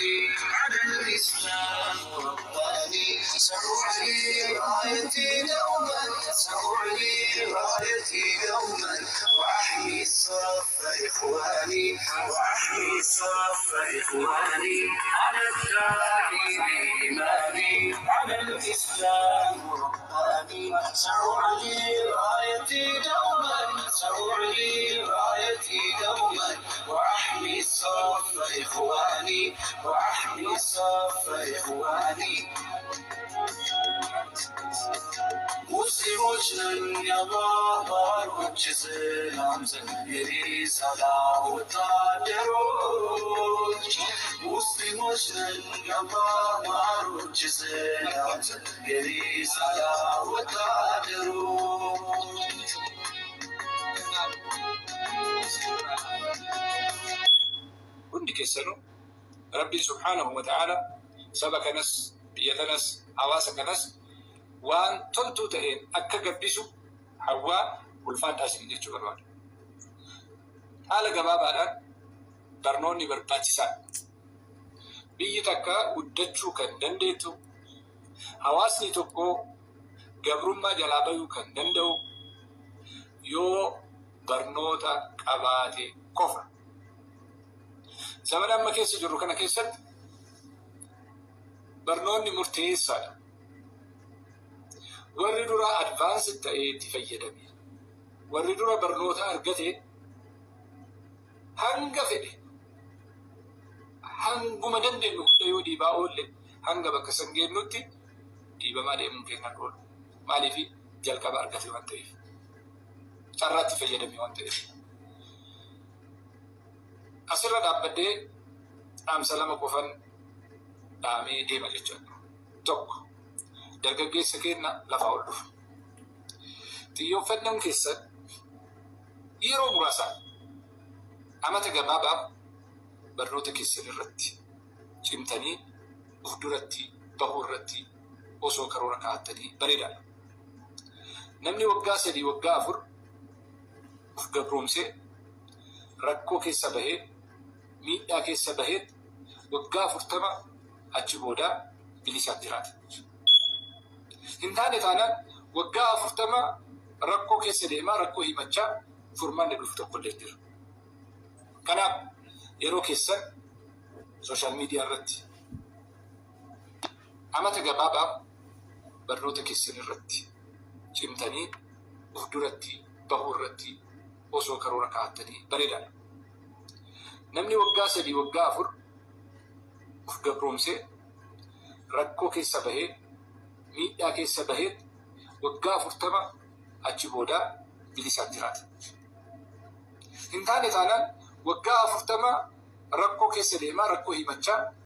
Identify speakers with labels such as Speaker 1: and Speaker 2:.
Speaker 1: إيماني على الإسلام رباني سأعلي رايتي دوما سأعلي رايتي دوما وأحمي صف إخواني وأحمي صف إخواني على الداعي بإيماني على الإسلام رباني سأعلي رايتي دوما سأعلي رايتي دوما وأحمي صف إخواني وأحمي صف إخواني مسلموچن يضاهر وجزلام زنيري سلا وتادروج مسلموچن يضاهر وجزلام زنيري سلا وتادروج كنت كسروا ربي سبحانه وتعالى سبك نس بيتنس حواسك نس وان تلتو تهين أكا قبسو حواء والفات أسل جيتشو برباد حالا قبابا الآن برنوني برباتسان بيتاكا ودتشو كان دنديتو حواسني توكو قبرما جلابيو كان دندو يو برنوتا قباتي كفر زمان أما كيس جرو كان كيسد برنوني مرتيسا warri dura advanced ta'ee itti fayyadame warri dura barnoota argate hanga fedhe hanguma dandeenyu hunda yoo dhiibaa oolle hanga bakka san geennutti dhiibamaa deemuun keenan oolu maaliifi jalqaba argate waan ta'eef carraatti fayyadame waan ta'eef asirra dhaabbadhee dhaamsa lama qofan dhaamee deema jechuudha. Tokko dargaggeessa keenya lafaa ol dhufu. Xiyyeeffannaan keessan yeroo muraasaan amata gabaabaaf barnoota keessan irratti cimtanii of duratti bahuu irratti osoo karoora kaa'attanii bareedaadha. Namni waggaa 3 waggaa 4 of gabroomsee rakkoo keessa bahee miidhaa keessa bahee waggaa 40 achi booda bilisaan jiraata. Hintaane taanaan waggaa 40 rakkoo keessa deemaa rakkoo himachaa furmaanni dhufu tokkollee jira. Kanaaf yeroo keessan sooshaal miidiyaa irratti amata gabaabaaf barnoota keessan irratti cimtanii of duratti bahuu irratti osoo karoora kaa'attanii bareedaadha. Namni waggaa 3 waggaa 4 of gabroomsee rakkoo keessa bahee miidhaa keessa bahee waggaa 40 achi booda bilisaan jiraata. Hintaane taanaan waggaa 40 rakkoo keessa deemaa rakkoo himachaa